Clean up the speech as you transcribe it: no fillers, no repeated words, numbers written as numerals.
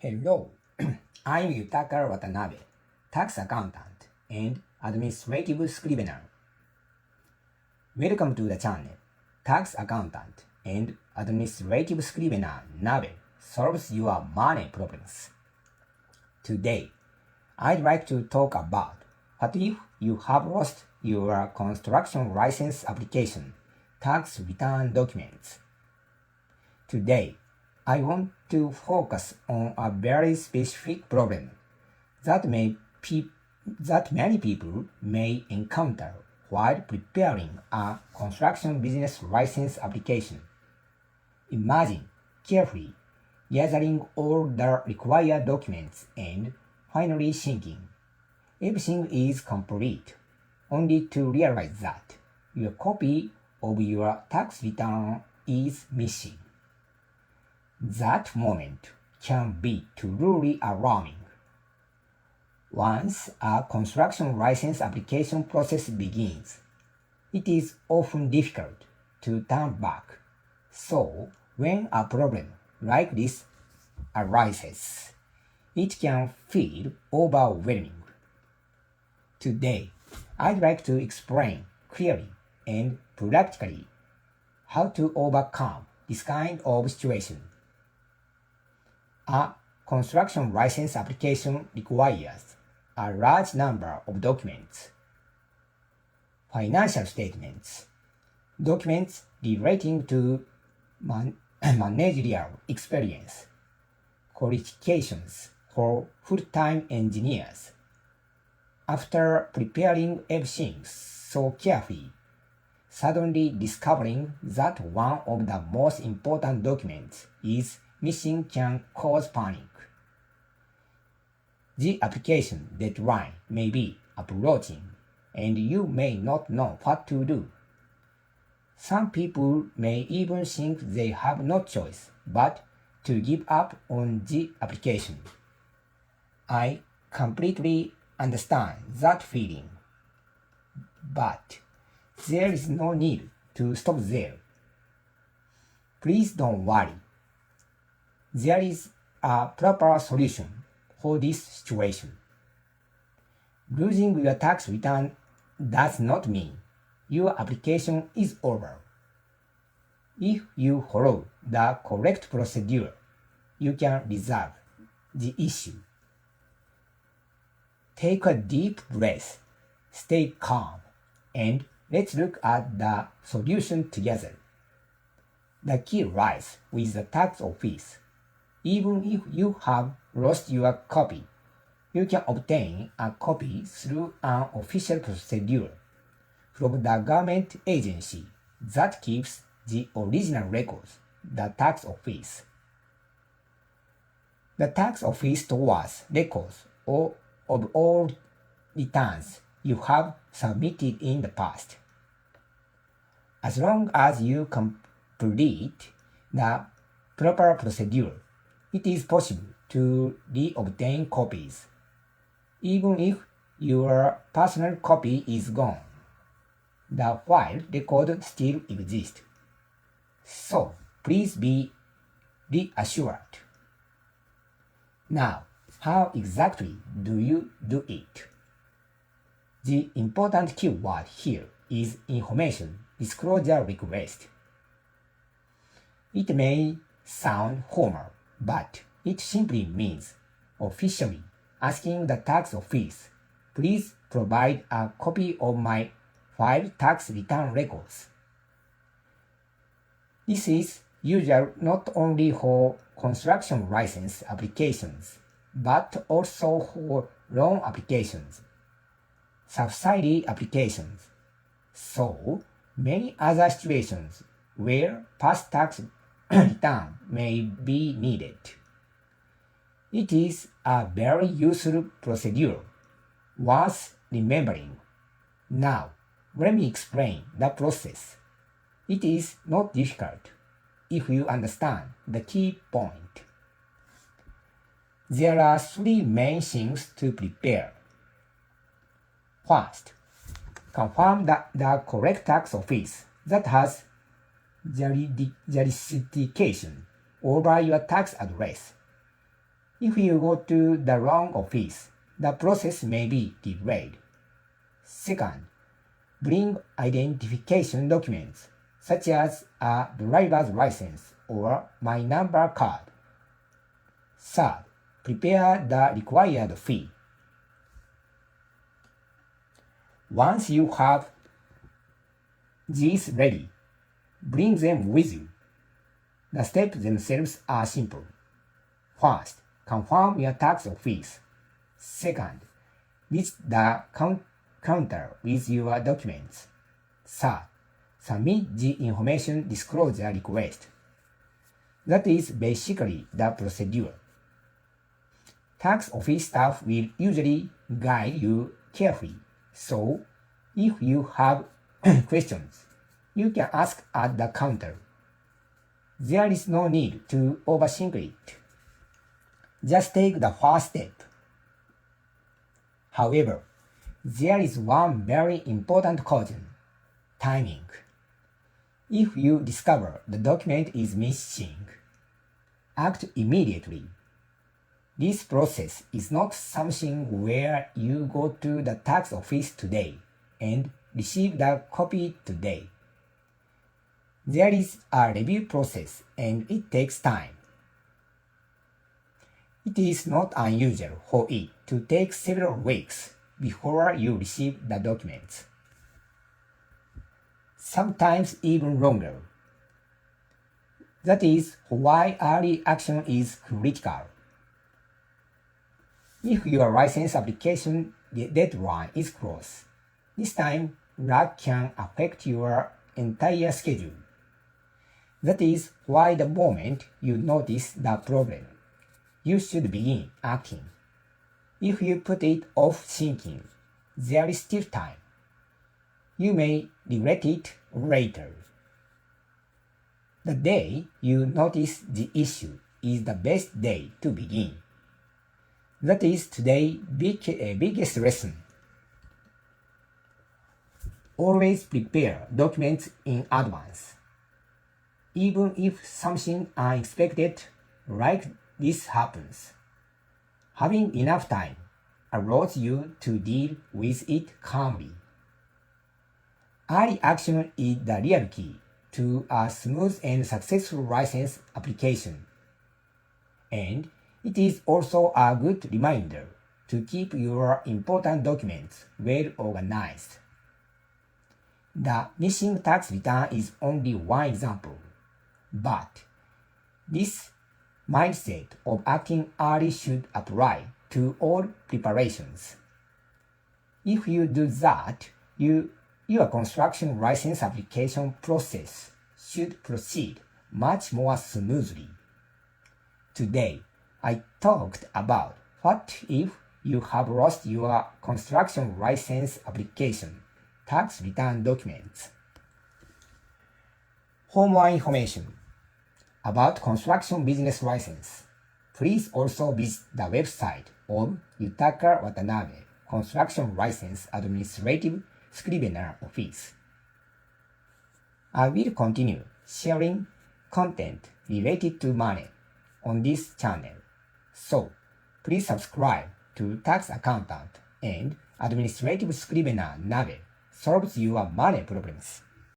Hello, I'm Yutaka Watanabe, tax accountant and administrative scrivener. Welcome to the channel. Tax accountant and administrative scrivener Nabe solves your money problems. Today, I'd like to talk about what if you have lost your construction license application tax return documents. Today, I want to focus on a very specific problem that many people may encounter while preparing a construction business license application. Imagine carefully gathering all the required documents and finally thinking everything is complete, only to realize that your copy of your tax return is missing. That moment can be truly alarming. Once a construction license application process begins, it is often difficult to turn back. So, when a problem like this arises, it can feel overwhelming. Today, I'd like to explain clearly and practically how to overcome this kind of situation. A construction license application requires a large number of documents. Financial statements, documents relating to managerial experience, qualifications for full-time engineers. After preparing everything so carefully, suddenly discovering that one of the most important documents is missing can cause panic. The application deadline may be approaching and you may not know what to do. Some people may even think they have no choice but to give up on the application. I completely understand that feeling. But there is no need to stop there. Please don't worry. There is a proper solution for this situation. Losing your tax return does not mean your application is over. If you follow the correct procedure, you can resolve the issue. Take a deep breath, stay calm, and let's look at the solution together. The key lies with the tax office. Even if you have lost your copy, you can obtain a copy through an official procedure from the government agency that keeps the original records, the tax office. The tax office stores records of all returns you have submitted in the past. As long as you complete the proper procedure, it is possible to re-obtain copies, even if your personal copy is gone. The file record still exists. So, please be reassured. Now, how exactly do you do it? The important keyword here is information disclosure request. It may sound formal, but it simply means officially asking the tax office, please provide a copy of my filed tax return records. This is usual not only for construction license applications, but also for loan applications, subsidy applications, so many other situations where past tax return may be needed. It is a very useful procedure, worth remembering. Now, let me explain the process. It is not difficult if you understand the key point. There are three main things to prepare. First, confirm that the correct tax office that has jurisdiction over your tax address If you go to the wrong office, the process may be delayed. Second, bring identification documents such as a driver's license or my number card. Third, prepare the required fee. Once you have these ready, bring them with you. The steps themselves are simple. First, confirm your tax office. Second, visit the counter with your documents. Third, submit the information disclosure request. That is basically the procedure. Tax office staff will usually guide you carefully, so if you have questions, you can ask at the counter. There is no need to overthink it. Just take the first step. However, there is one very important caution: timing. If you discover the document is missing, act immediately. This process is not something where you go to the tax office today and receive the copy today. There is a review process and it takes time. It is not unusual for it to take several weeks before you receive the documents. Sometimes even longer. That is why early action is critical. If your license application deadline is close, this time luck can affect your entire schedule. That is why the moment you notice the problem, you should begin acting. If you put it off thinking, there is still time. You may regret it later. The day you notice the issue is the best day to begin. That is today's biggest lesson. Always prepare documents in advance. Even if something unexpected like this happens, having enough time allows you to deal with it calmly. Early action is the real key to a smooth and successful license application. And it is also a good reminder to keep your important documents well organized. The missing tax return is only one example, but this mindset of acting early should apply to all preparations. If you do that, your construction license application process should proceed much more smoothly. Today, I talked about what if you have lost your construction license application tax return documents. For more information about construction business license, please also visit the website of Yutaka Watanabe Construction License Administrative Scrivener Office. I will continue sharing content related to money on this channel, so please subscribe to Tax Accountant and Administrative Scrivener Nabe solves your money problems.